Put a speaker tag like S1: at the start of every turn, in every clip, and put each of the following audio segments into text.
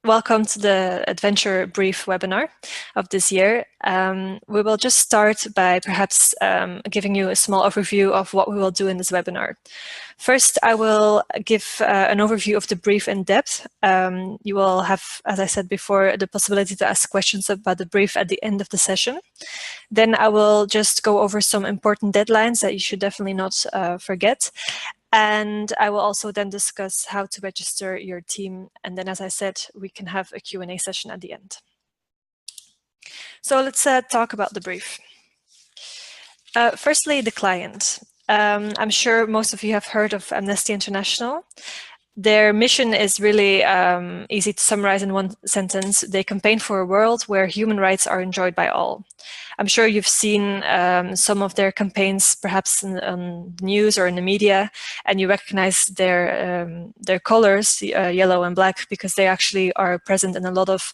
S1: welcome to the Adventure Brief webinar of this year. We will just start by perhaps giving you a small overview of what we will do in this webinar. First, I will give an overview of the brief in depth. You will have, as I said before, the possibility to ask questions about the brief at the end of the session. Then I will just go over some important deadlines that you should definitely not forget. And I will also then discuss how to register your team. And then, as I said, we can have a Q&A session at the end. So let's talk about the brief. Firstly, the client. I'm sure most of you have heard of Amnesty International. Their mission is really easy to summarize in one sentence. They campaign for a world where human rights are enjoyed by all. I'm sure you've seen some of their campaigns, perhaps on the news or in the media, and you recognize their colors, yellow and black, because they actually are present in a lot of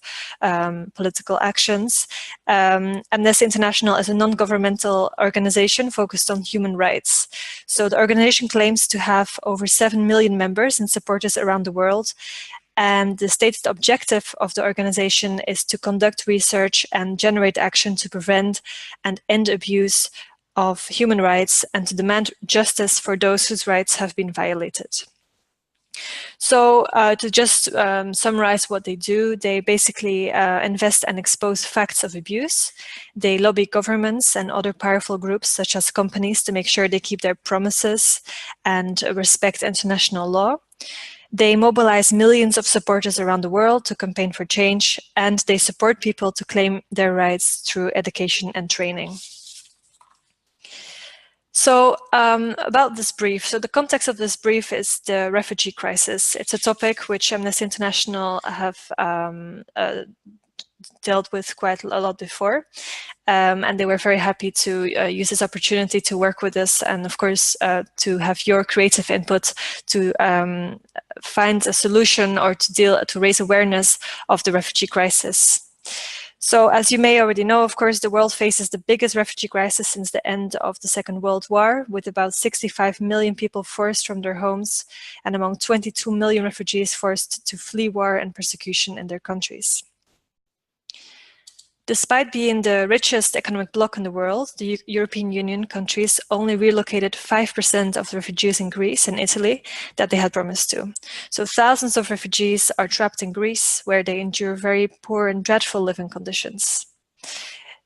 S1: political actions. Amnesty International is a non-governmental organization focused on human rights. So the organization claims to have over 7 million members and supporters around the world. And the stated objective of the organization is to conduct research and generate action to prevent and end abuse of human rights and to demand justice for those whose rights have been violated. So to just summarize what they do, they basically invest and expose facts of abuse. They lobby governments and other powerful groups such as companies to make sure they keep their promises and respect international law. They mobilize millions of supporters around the world to campaign for change, and they support people to claim their rights through education and training. So about this brief, so the context of this brief is the refugee crisis. It's a topic which Amnesty International have dealt with quite a lot before, and they were very happy to use this opportunity to work with us, and of course to have your creative input to find a solution or to raise awareness of the refugee crisis. So as you may already know, of course, the world faces the biggest refugee crisis since the end of the Second World War, with about 65 million people forced from their homes and among 22 million refugees forced to flee war and persecution in their countries. Despite being the richest economic bloc in the world, the European Union countries only relocated 5% of the refugees in Greece and Italy that they had promised to. So thousands of refugees are trapped in Greece, where they endure very poor and dreadful living conditions.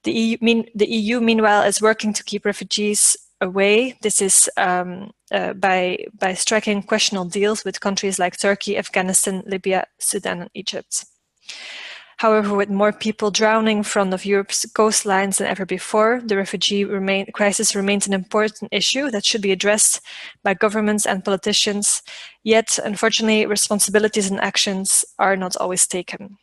S1: The EU, meanwhile, is working to keep refugees away. This is by striking questionable deals with countries like Turkey, Afghanistan, Libya, Sudan, and Egypt. However, with more people drowning in front of Europe's coastlines than ever before, the refugee crisis remains an important issue that should be addressed by governments and politicians. Yet, unfortunately, responsibilities and actions are not always taken.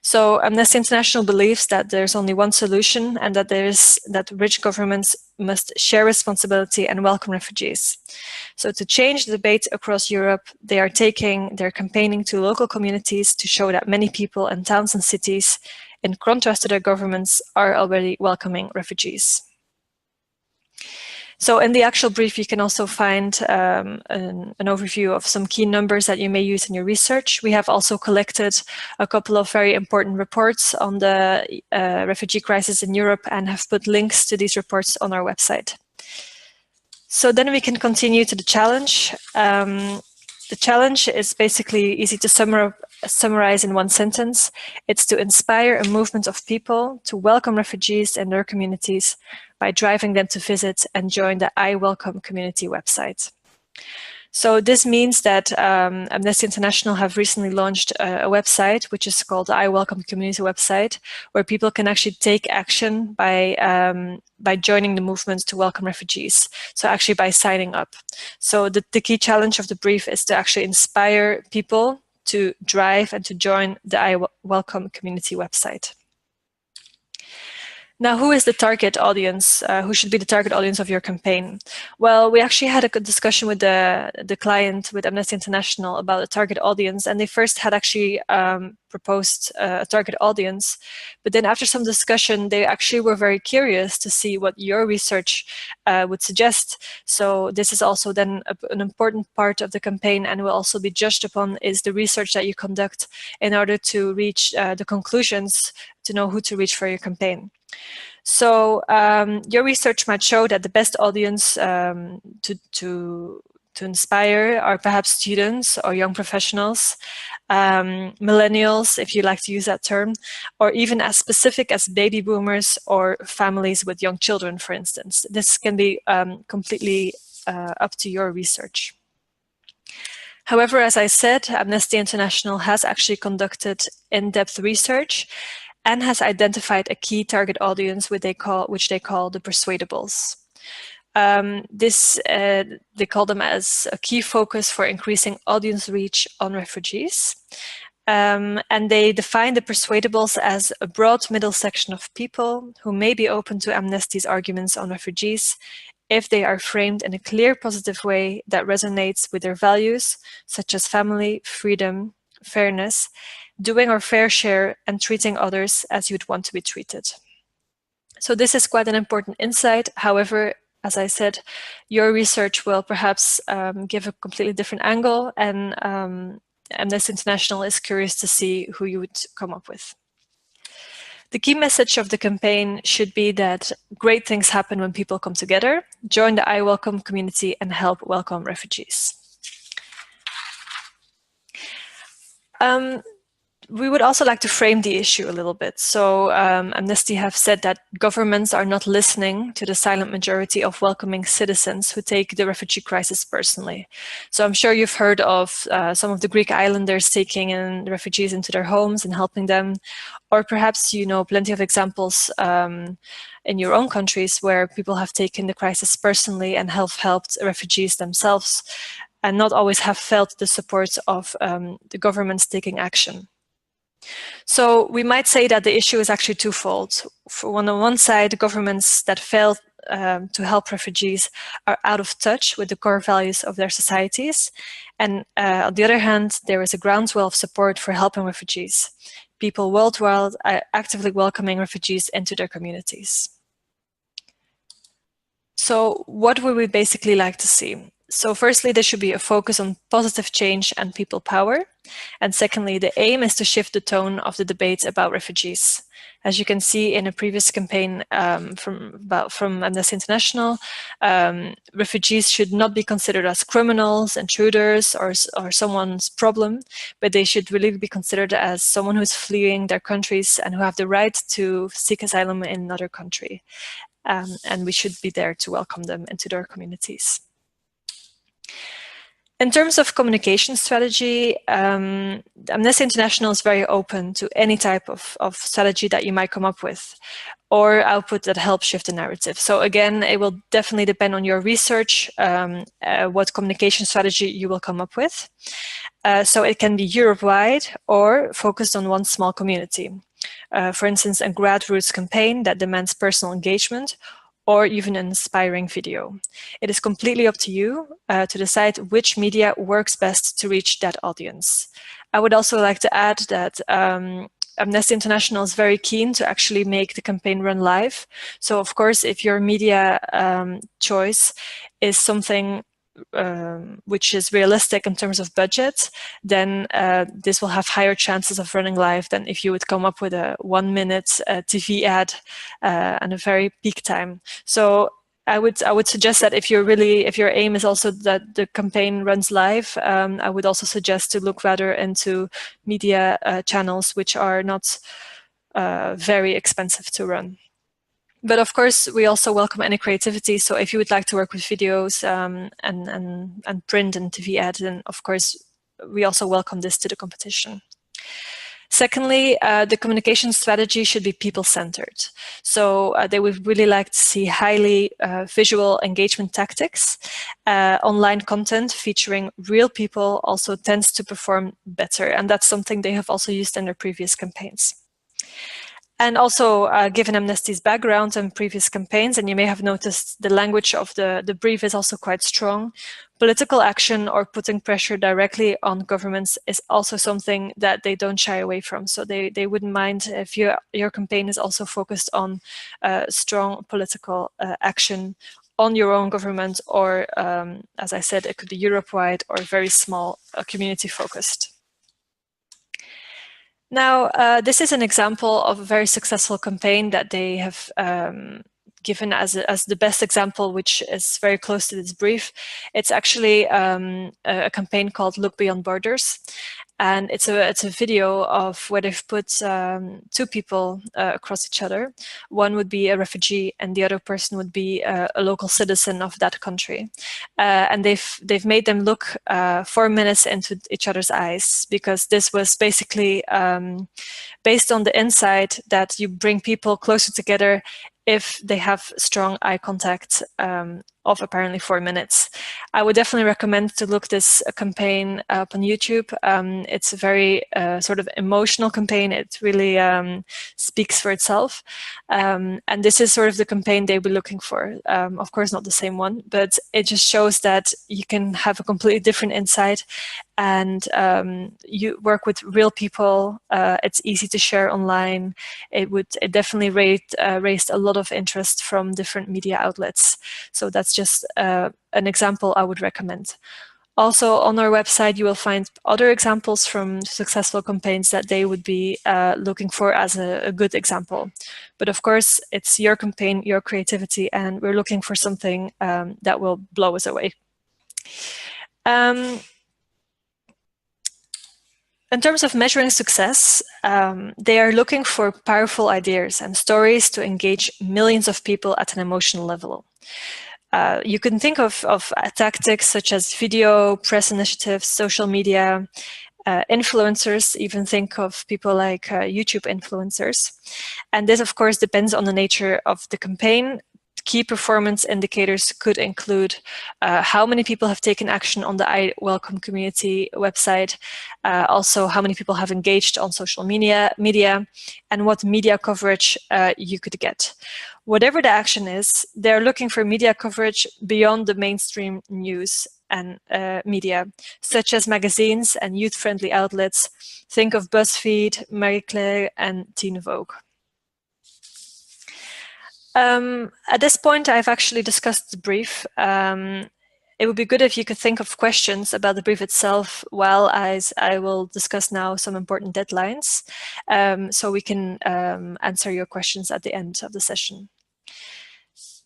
S1: So Amnesty International believes that there's only one solution, and that rich governments must share responsibility and welcome refugees. So to change the debate across Europe, they're campaigning to local communities to show that many people in towns and cities, in contrast to their governments, are already welcoming refugees. So in the actual brief, you can also find an overview of some key numbers that you may use in your research. We have also collected a couple of very important reports on the refugee crisis in Europe and have put links to these reports on our website. So then we can continue to the challenge. The challenge is basically easy to summarize in one sentence. It's to inspire a movement of people to welcome refugees in their communities by driving them to visit and join the I Welcome community website. So this means that Amnesty International have recently launched a website which is called the I Welcome community website, where people can actually take action by joining the movement to welcome refugees. So actually by signing up. So the key challenge of the brief is to actually inspire people to drive and to join the I Welcome community website. Now, who is the target audience? Who should be the target audience of your campaign? Well, we actually had a good discussion with the client, with Amnesty International, about a target audience, and they first had actually proposed a target audience, but then after some discussion, they actually were very curious to see what your research would suggest. So this is also then an important part of the campaign, and will also be judged upon is the research that you conduct in order to reach the conclusions to know who to reach for your campaign. So your research might show that the best audience to inspire are perhaps students or young professionals, millennials, if you like to use that term, or even as specific as baby boomers or families with young children, for instance. This can be completely up to your research. However, as I said, Amnesty International has actually conducted in-depth research and has identified a key target audience, which they call the persuadables. They call them as a key focus for increasing audience reach on refugees. And they define the persuadables as a broad middle section of people who may be open to Amnesty's arguments on refugees if they are framed in a clear, positive way that resonates with their values, such as family, freedom, fairness, doing our fair share, and treating others as you'd want to be treated. So this is quite an important insight. However, as I said, your research will perhaps give a completely different angle, and Amnesty International is curious to see who you would come up with. The key message of the campaign should be that great things happen when people come together, join the I Welcome community, and help welcome refugees. We would also like to frame the issue a little bit. So Amnesty have said that governments are not listening to the silent majority of welcoming citizens who take the refugee crisis personally. So I'm sure you've heard of some of the Greek islanders taking in the refugees into their homes and helping them, or perhaps you know plenty of examples in your own countries where people have taken the crisis personally and have helped refugees themselves and not always have felt the support of the governments taking action. So we might say that the issue is actually twofold. On one side, governments that fail to help refugees are out of touch with the core values of their societies. And on the other hand, there is a groundswell of support for helping refugees. People worldwide are actively welcoming refugees into their communities. So what would we basically like to see? So firstly, there should be a focus on positive change and people power. And secondly, the aim is to shift the tone of the debate about refugees. As you can see in a previous campaign from Amnesty International, refugees should not be considered as criminals, intruders, or someone's problem, but they should really be considered as someone who's fleeing their countries and who have the right to seek asylum in another country. And we should be there to welcome them into their communities. In terms of communication strategy, Amnesty International is very open to any type of strategy that you might come up with, or output that helps shift the narrative. So again, it will definitely depend on your research, what communication strategy you will come up with. So it can be Europe-wide or focused on one small community. For instance, a grassroots campaign that demands personal engagement, or even an inspiring video. It is completely up to you to decide which media works best to reach that audience. I would also like to add that Amnesty International is very keen to actually make the campaign run live. So of course, if your media choice is something which is realistic in terms of budget, then this will have higher chances of running live than if you would come up with a 1 minute TV ad and a very peak time. So I would suggest that if your aim is also that the campaign runs live, I would also suggest to look rather into media channels which are not very expensive to run. But of course, we also welcome any creativity. So if you would like to work with videos and print and TV ads, then of course, we also welcome this to the competition. Secondly, the communication strategy should be people-centered. So they would really like to see highly visual engagement tactics. Online content featuring real people also tends to perform better. And that's something they have also used in their previous campaigns. And also, given Amnesty's background and previous campaigns, and you may have noticed the language of the brief is also quite strong, political action or putting pressure directly on governments is also something that they don't shy away from. So they wouldn't mind if your campaign is also focused on strong political action on your own government, or as I said, it could be Europe-wide or very small, community-focused. Now, this is an example of a very successful campaign that they have given as the best example, which is very close to this brief. It's actually a campaign called Look Beyond Borders. And it's a video of where they've put two people across each other. One would be a refugee, and the other person would be a local citizen of that country. And they've made them look 4 minutes into each other's eyes, because this was basically based on the insight that you bring people closer together if they have strong eye contact of apparently 4 minutes. I would definitely recommend to look this campaign up on YouTube. It's a very sort of emotional campaign. It really speaks for itself. And this is sort of the campaign they were looking for. Of course, not the same one, but it just shows that you can have a completely different insight, and you work with real people. It's easy to share online. It definitely raised a lot of interest from different media outlets. So that's just an example I would recommend. Also, on our website, you will find other examples from successful campaigns that they would be looking for as a good example. But of course, it's your campaign, your creativity, and we're looking for something that will blow us away. In terms of measuring success, they are looking for powerful ideas and stories to engage millions of people at an emotional level. You can think of tactics such as video, press initiatives, social media, influencers, even think of people like YouTube influencers. And this, of course, depends on the nature of the campaign. Key performance indicators could include how many people have taken action on the I Welcome community website, also how many people have engaged on social media, and what media coverage you could get. Whatever the action is, they're looking for media coverage beyond the mainstream news and media, such as magazines and youth-friendly outlets. Think of BuzzFeed, Marie Claire, and Teen Vogue. At this point, I've actually discussed the brief. It would be good if you could think of questions about the brief itself, while I will discuss now some important deadlines, so we can answer your questions at the end of the session.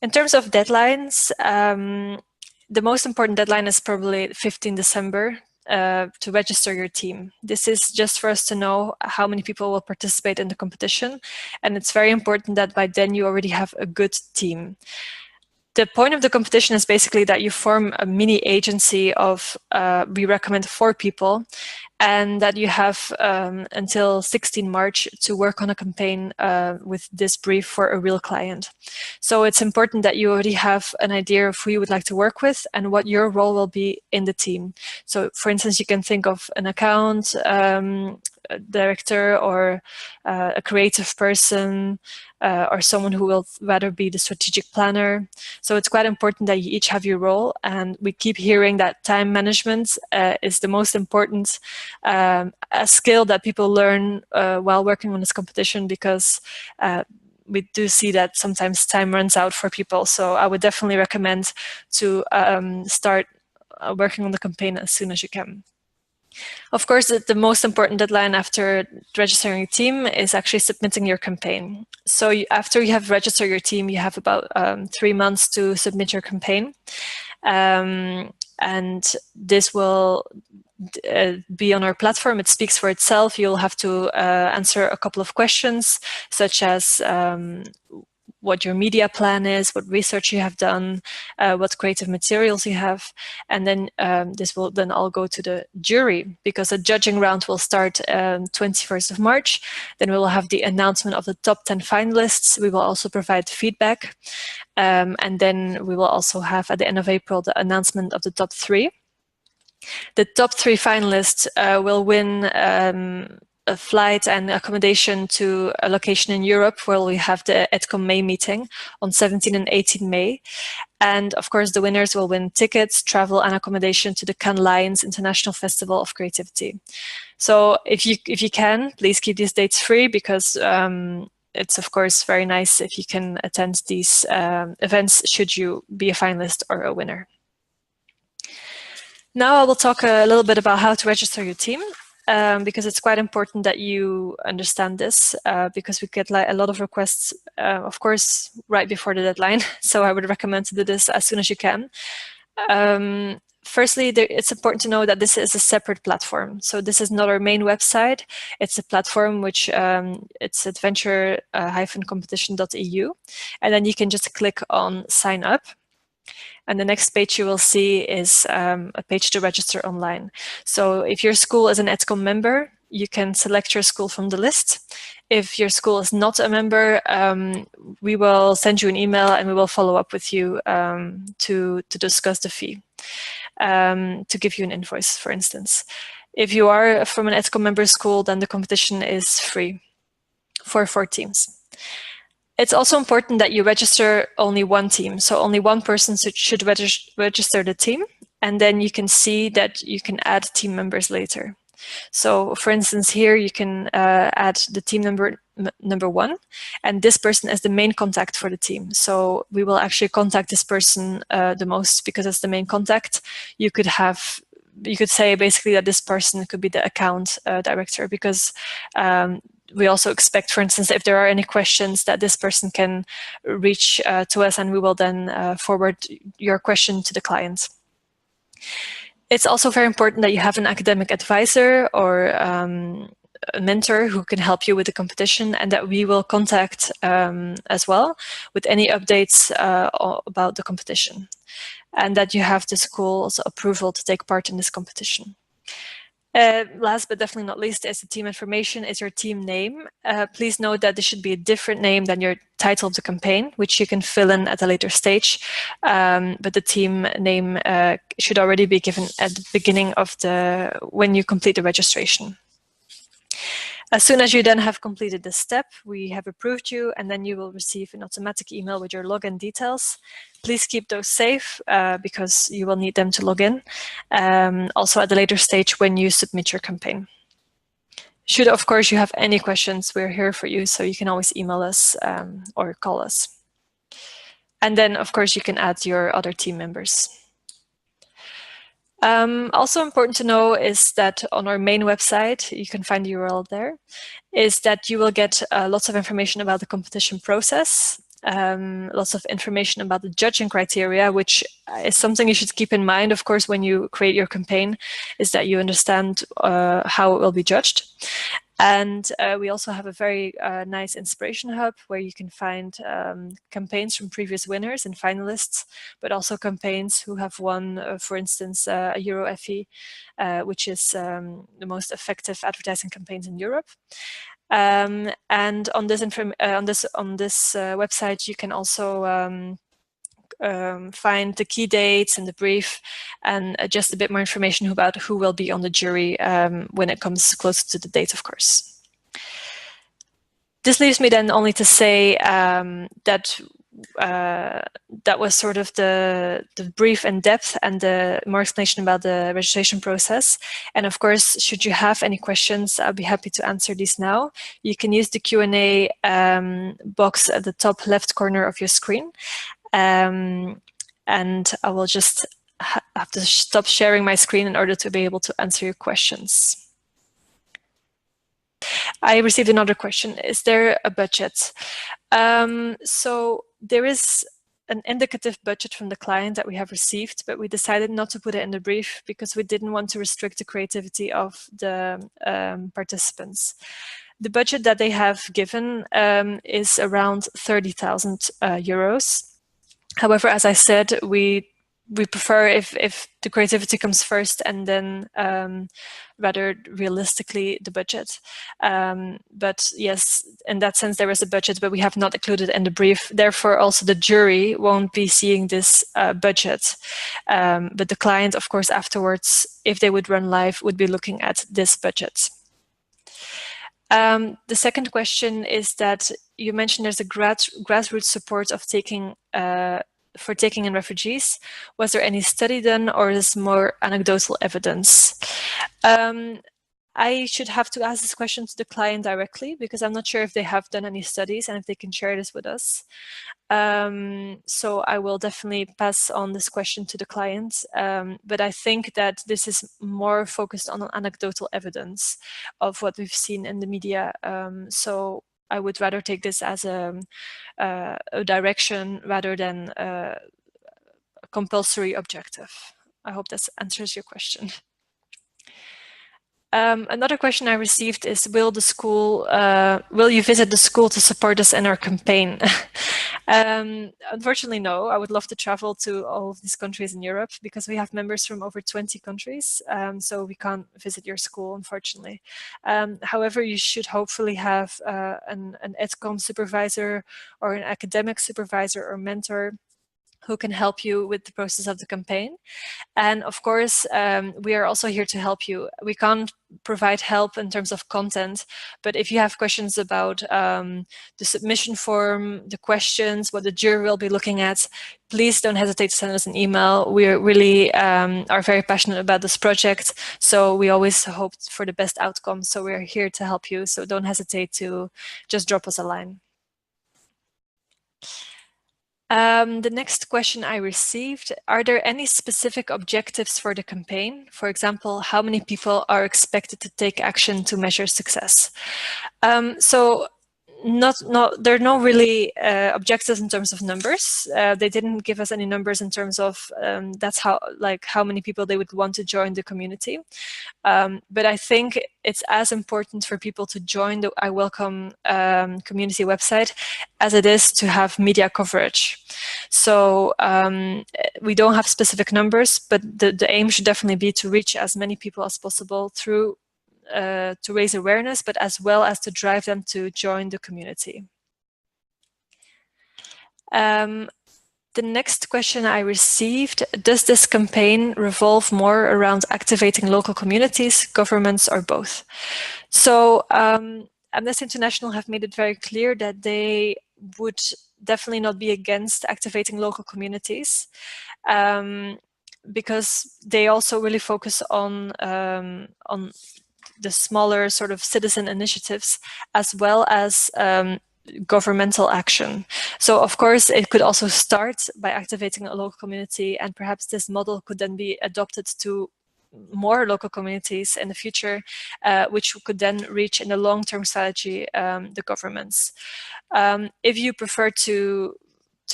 S1: In terms of deadlines, the most important deadline is probably 15 December to register your team. This is just for us to know how many people will participate in the competition, and it's very important that by then you already have a good team. The point of the competition is basically that you form a mini agency of, we recommend 4 people, and that you have until 16 March to work on a campaign with this brief for a real client. So it's important that you already have an idea of who you would like to work with and what your role will be in the team. So for instance, you can think of an account director, or a creative person, or someone who will rather be the strategic planner. So it's quite important that you each have your role, and we keep hearing that time management is the most important a skill that people learn while working on this competition, because we do see that sometimes time runs out for people. So I would definitely recommend to start working on the campaign as soon as you can. Of course, the most important deadline after registering your team is actually submitting your campaign. So after you have registered your team, you have about 3 months to submit your campaign. And this will be on our platform. It speaks for itself. You'll have to answer a couple of questions, such as what your media plan is, what research you have done, what creative materials you have. And then this will then all go to the jury, because a judging round will start 21st of March. Then we will have the announcement of the top 10 finalists. We will also provide feedback. And then we will also have, at the end of April, the announcement of the top 3. The top 3 finalists will win a flight and accommodation to a location in Europe where we have the EdCom May meeting on 17 and 18 May. And of course, the winners will win tickets, travel, and accommodation to the Cannes Lions International Festival of Creativity. So if you can, please keep these dates free, because it's of course very nice if you can attend these events should you be a finalist or a winner. Now I will talk a little bit about how to register your team, because it's quite important that you understand this, because we get a lot of requests, of course, right before the deadline. So I would recommend to do this as soon as you can. Firstly, it's important to know that this is a separate platform. So this is not our main website. It's a platform which it's adventure-competition.eu. And then you can just click on sign up. And the next page you will see is a page to register online. So if your school is an EdCom member, you can select your school from the list. If your school is not a member, we will send you an email and we will follow up with you to discuss the fee, to give you an invoice, for instance. If you are from an EdCom member school, then the competition is free for 4 teams. It's also important that you register only one team. So only one person should register the team, and then you can see that you can add team members later. So for instance, here you can add the team number 1, and this person is the main contact for the team. So we will actually contact this person the most, because it's the main contact. You could say basically that this person could be the account director, because we also expect, for instance, if there are any questions, that this person can reach to us, and we will then forward your question to the client. It's also very important that you have an academic advisor or a mentor who can help you with the competition, and that we will contact as well with any updates about the competition, and that you have the school's approval to take part in this competition. Last but definitely not least is the team information, is your team name. Please note that this should be a different name than your title of the campaign, which you can fill in at a later stage. But the team name should already be given at the beginning of when you complete the registration. As soon as you then have completed this step, we have approved you, and then you will receive an automatic email with your login details. Please keep those safe, because you will need them to log in, also at the later stage when you submit your campaign. Should, of course, you have any questions, we're here for you, so you can always email us or call us. And then, of course, you can add your other team members. Also important to know is that on our main website, you can find the URL there, is that you will get lots of information about the competition process, lots of information about the judging criteria, which is something you should keep in mind, of course, when you create your campaign, is that you understand how it will be judged. And we also have a very nice inspiration hub where you can find campaigns from previous winners and finalists, but also campaigns who have won, for instance, a Euro FE, which is the most effective advertising campaigns in Europe. And on this website, you can also find the key dates and the brief, and just a bit more information about who will be on the jury when it comes closer to the date, of course. This leaves me then only to say that that was sort of the brief and depth and the more explanation about the registration process. And of course, should you have any questions, I'll be happy to answer these now. You can use the Q&A box at the top left corner of your screen. And I will just have to stop sharing my screen in order to be able to answer your questions. I received another question. Is there a budget? So there is an indicative budget from the client that we have received, but we decided not to put it in the brief because we didn't want to restrict the creativity of the participants. The budget that they have given is around 30,000 euros. However, as I said, we prefer if the creativity comes first, and then rather realistically the budget. But yes, in that sense there is a budget, but we have not included it in the brief. Therefore, also the jury won't be seeing this budget. But the client, of course, afterwards, if they would run live, would be looking at this budget. The second question is that you mentioned there's a grassroots support of taking for taking in refugees. Was there any study done, or is more anecdotal evidence? I should have to ask this question to the client directly, because I'm not sure if they have done any studies and if they can share this with us. So I will definitely pass on this question to the client. But I think that this is more focused on anecdotal evidence of what we've seen in the media. So I would rather take this as a direction rather than a compulsory objective. I hope that answers your question. Another question I received is, will you visit the school to support us in our campaign? Unfortunately, no. I would love to travel to all of these countries in Europe because we have members from over 20 countries. So we can't visit your school, unfortunately. However, you should hopefully have an EdCom supervisor or an academic supervisor or mentor who can help you with the process of the campaign. And of course, we are also here to help you. We can't provide help in terms of content, but if you have questions about the submission form, the questions, what the jury will be looking at, please don't hesitate to send us an email. We really are very passionate about this project, so we always hope for the best outcome. So we're here to help you, so don't hesitate to just drop us a line. The next question I received, are there any specific objectives for the campaign? For example, how many people are expected to take action to measure success? So there are no really objectives in terms of numbers. They didn't give us any numbers in terms of that's how many people they would want to join the community. But I think it's as important for people to join the I Welcome community website as it is to have media coverage. So we don't have specific numbers, but the aim should definitely be to reach as many people as possible through to raise awareness, but as well as to drive them to join the community. The next question I received, does this campaign revolve more around activating local communities, governments, or both? So Amnesty International have made it very clear that they would definitely not be against activating local communities, because they also really focus on the smaller sort of citizen initiatives as well as governmental action. So of course it could also start by activating a local community, and perhaps this model could then be adopted to more local communities in the future, which could then reach in the long-term strategy the governments. If you prefer to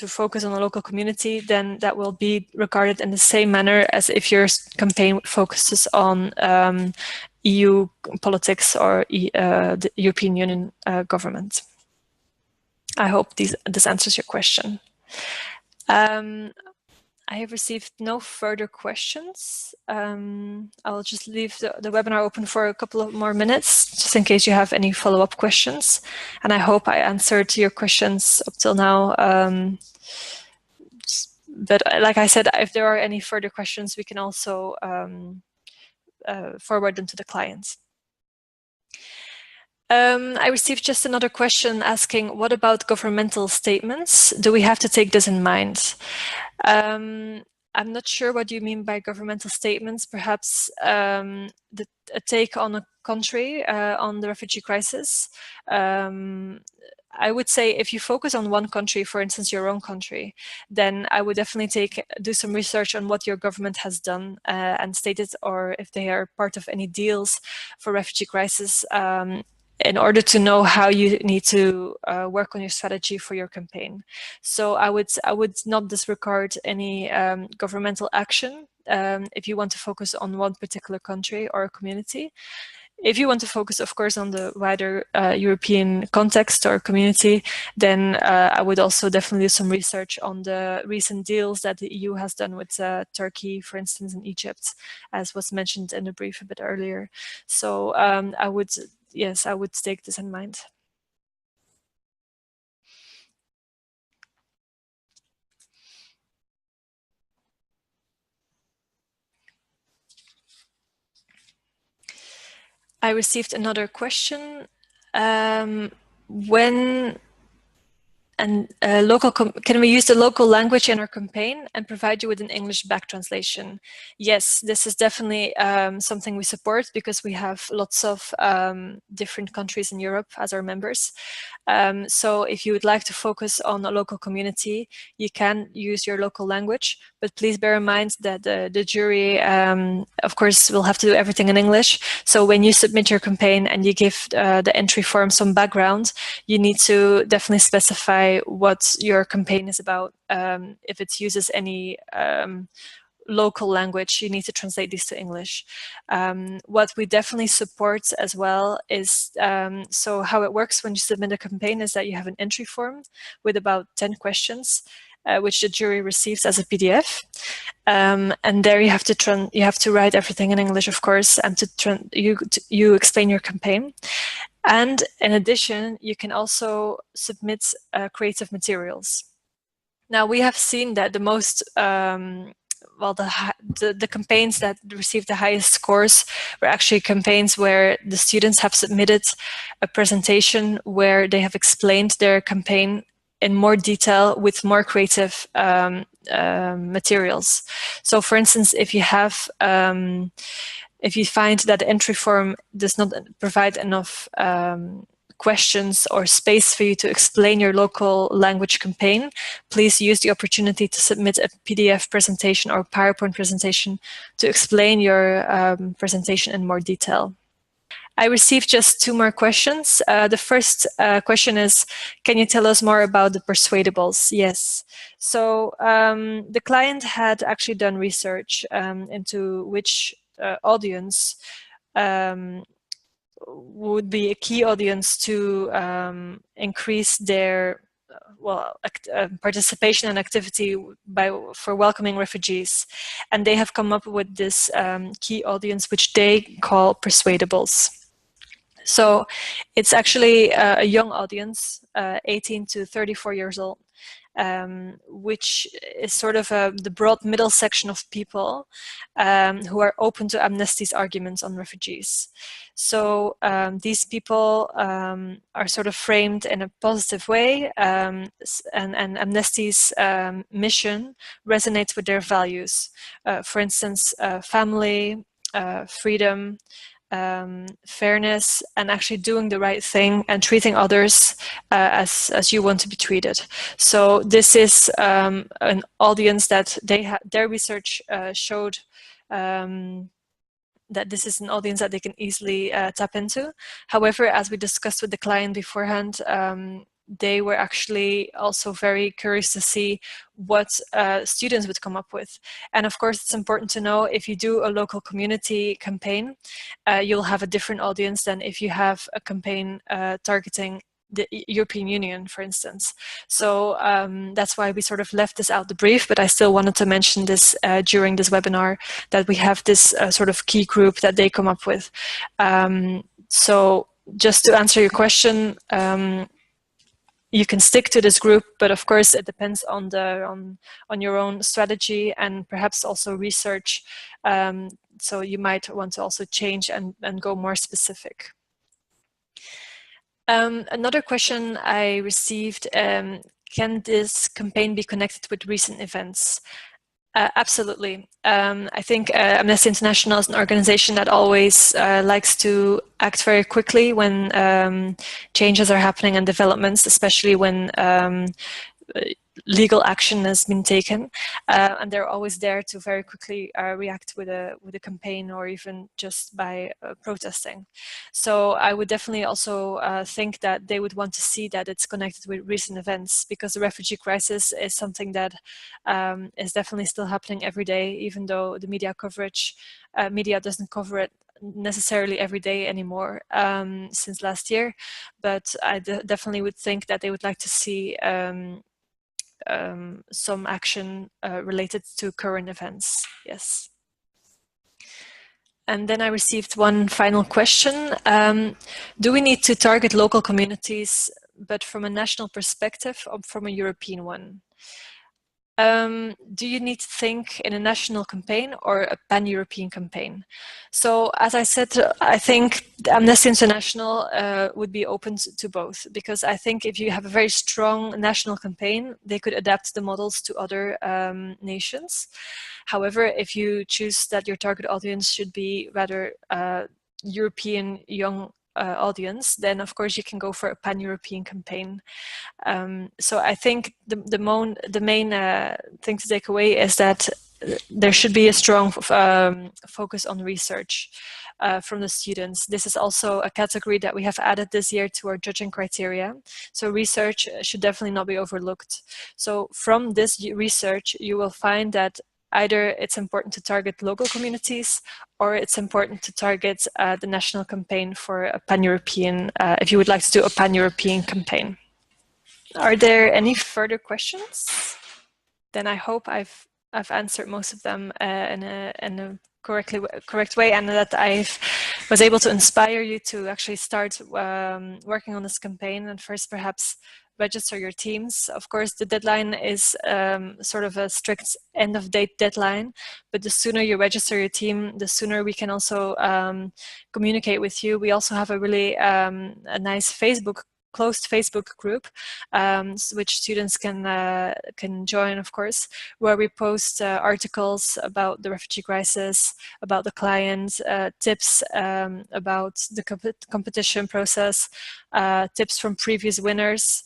S1: focus on a local community, then that will be regarded in the same manner as if your campaign focuses on EU politics or the European Union government. I hope this answers your question. I have received no further questions. I'll just leave the webinar open for a couple of more minutes, just in case you have any follow-up questions. And I hope I answered your questions up till now. But like I said, if there are any further questions, we can also forward them to the clients. I received just another question asking, what about governmental statements? Do we have to take this in mind? I'm not sure what you mean by governmental statements. Perhaps a take on a country on the refugee crisis. I would say if you focus on one country, for instance, your own country, then I would definitely do some research on what your government has done and stated, or if they are part of any deals for refugee crisis, in order to know how you need to work on your strategy for your campaign. So I would not disregard any governmental action if you want to focus on one particular country or community. If you want to focus, of course, on the wider European context or community, then I would also definitely do some research on the recent deals that the EU has done with Turkey, for instance, and Egypt, as was mentioned in the brief a bit earlier. So I would take this in mind. I received another question. When and can we use the local language in our campaign and provide you with an English back translation? Yes, this is definitely something we support because we have lots of different countries in Europe as our members. So if you would like to focus on a local community, you can use your local language, but please bear in mind that the jury, of course, will have to do everything in English. So when you submit your campaign and you give the entry form some background, you need to definitely specify what your campaign is about. If it uses any local language, you need to translate these to English. What we definitely support as well is, so how it works when you submit a campaign is that you have an entry form with about 10 questions, which the jury receives as a PDF. And there you have to write everything in English, of course, and you explain your campaign. And in addition, you can also submit creative materials. Now, we have seen that the most, the campaigns that received the highest scores were actually campaigns where the students have submitted a presentation where they have explained their campaign in more detail with more creative materials. So, for instance, if you have if you find that the entry form does not provide enough questions or space for you to explain your local language campaign, please use the opportunity to submit a PDF presentation or PowerPoint presentation to explain your presentation in more detail. I received just 2 more questions. The first question is, can you tell us more about the persuadables? Yes. So the client had actually done research into which audience would be a key audience to increase their participation and activity for welcoming refugees. And they have come up with this key audience, which they call persuadables. So it's actually a young audience, 18 to 34 years old, which is sort of the broad middle section of people who are open to Amnesty's arguments on refugees. So these people are sort of framed in a positive way, and Amnesty's mission resonates with their values. For instance, family, freedom, fairness, and actually doing the right thing and treating others as you want to be treated. So this is an audience that their research showed that this is an audience that they can easily tap into. However, as we discussed with the client beforehand, they were actually also very curious to see what students would come up with. And of course, it's important to know if you do a local community campaign, you'll have a different audience than if you have a campaign targeting the European Union, for instance. So that's why we sort of left this out the brief, but I still wanted to mention this during this webinar, that we have this sort of key group that they come up with. So just to answer your question, you can stick to this group, but of course it depends on your own strategy and perhaps also research. So you might want to also change and go more specific. Another question I received, can this campaign be connected with recent events? Absolutely. I think Amnesty International is an organization that always likes to act very quickly when changes are happening and developments, especially when legal action has been taken, and they're always there to very quickly react with a campaign or even just by protesting. So I would definitely also think that they would want to see that it's connected with recent events, because the refugee crisis is something that is definitely still happening every day, even though the media doesn't cover it necessarily every day anymore since last year. But I definitely would think that they would like to see some action related to current events. Yes. And then I received one final question. Do we need to target local communities, but from a national perspective or from a European one? Do you need to think in a national campaign or a pan-European campaign? So, as I said, I think Amnesty International would be open to both, because I think if you have a very strong national campaign, they could adapt the models to other nations. However, if you choose that your target audience should be rather European young audience, then of course you can go for a pan-European campaign. So I think the main thing to take away is that there should be a strong focus on research from the students. This is also a category that we have added this year to our judging criteria. So research should definitely not be overlooked. So from this research, you will find that either it's important to target local communities, or it's important to target the national campaign for a pan-European, if you would like to do a pan-European campaign. Are there any further questions? Then I hope I've answered most of them in a correct way, and that I was able to inspire you to actually start working on this campaign, and first perhaps register your teams. Of course, the deadline is sort of a strict end of date deadline, but the sooner you register your team, the sooner we can also communicate with you. We also have a really a nice closed Facebook group, which students can join, of course, where we post articles about the refugee crisis, about the client, tips about the competition process, tips from previous winners,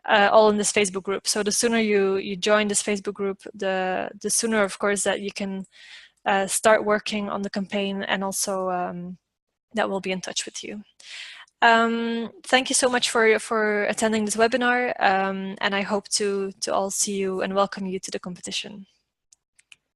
S1: all in this Facebook group. So the sooner you join this Facebook group, the sooner, of course, that you can start working on the campaign, and also that we'll be in touch with you. Thank you so much for attending this webinar, and I hope to all see you and welcome you to the competition.